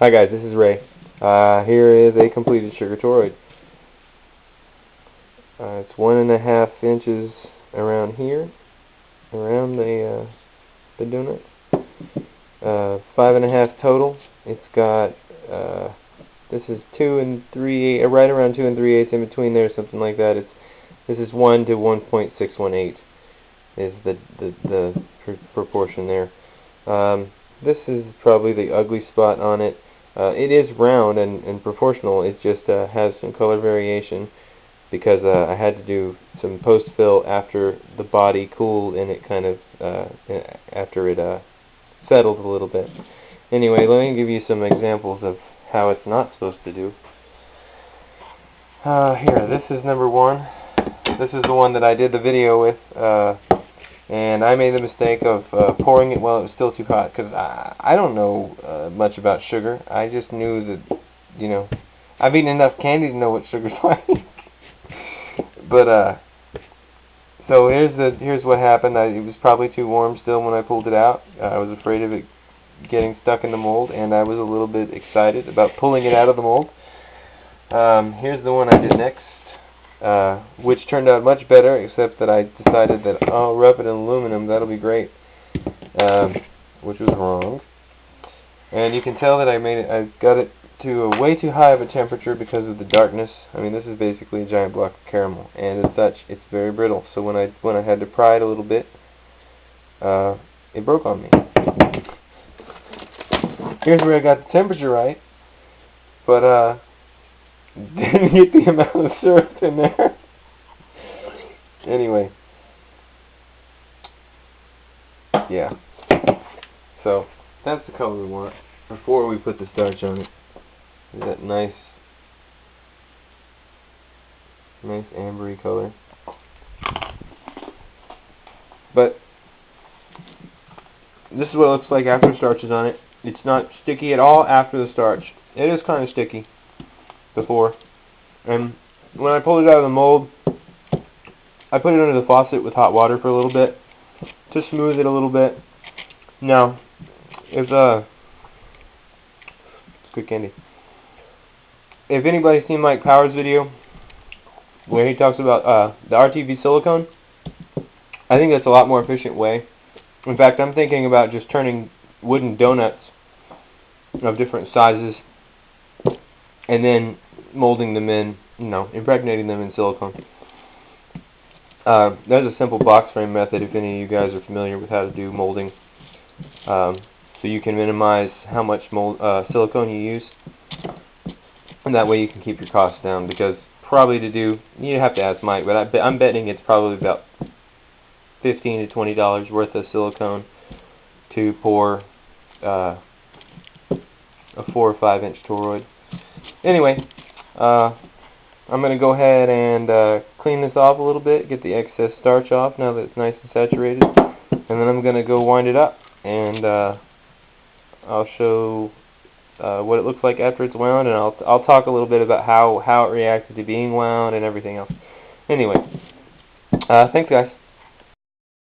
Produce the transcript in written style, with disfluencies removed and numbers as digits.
Hi guys, this is Ray. Here is a completed sugar toroid. It's 1.5 inches around here, around the donut. 5.5 total. It's got this is 2 3/8, right around 2 3/8 in between there, something like that. This is 1 to 1.618 is the proportion there. This is probably the ugly spot on it. It is round and proportional. It just has some color variation because I had to do some post-fill after the body cooled and it kind of after it settled a little bit. Anyway, let me give you some examples of how it's not supposed to do. Here, this is number 1. This is the one that I did the video with. And I made the mistake of pouring it while it was still too hot, because I don't know much about sugar. I just knew that, you know, I've eaten enough candy to know what sugar's like. But so here's what happened. It was probably too warm still when I pulled it out. I was afraid of it getting stuck in the mold, and I was a little bit excited about pulling it out of the mold. Here's the one I did next. Which turned out much better, except that I decided that I'll rub it in aluminum, that'll be great, which was wrong. And you can tell that I got it to a way too high of a temperature because of the darkness. I mean, this is basically a giant block of caramel, and as such, it's very brittle. So when I had to pry it a little bit, it broke on me. Here's where I got the temperature right, but didn't get the amount of syrup in there. Anyway, yeah. So that's the color we want before we put the starch on it. Is that nice ambery color. But this is what it looks like after the starch is on it. It's not sticky at all after the starch. It is kind of sticky before, and when I pulled it out of the mold, I put it under the faucet with hot water for a little bit to smooth it a little bit. Now, if good candy. If anybody's seen Mike Powers' video where he talks about the RTV silicone, I think that's a lot more efficient way. In fact, I'm thinking about just turning wooden donuts of different sizes and then molding them in, impregnating them in silicone. There's a simple box frame method if any of you guys are familiar with how to do molding. So you can minimize how much silicone you use, and that way you can keep your costs down, because probably you have to ask Mike, but I'm betting it's probably about $15 to $20 worth of silicone to pour a 4 or 5 inch toroid. Anyway, I'm going to go ahead and clean this off a little bit, get the excess starch off now that it's nice and saturated, and then I'm going to go wind it up, and I'll show what it looks like after it's wound, and I'll talk a little bit about how it reacted to being wound and everything else. Anyway, thanks guys.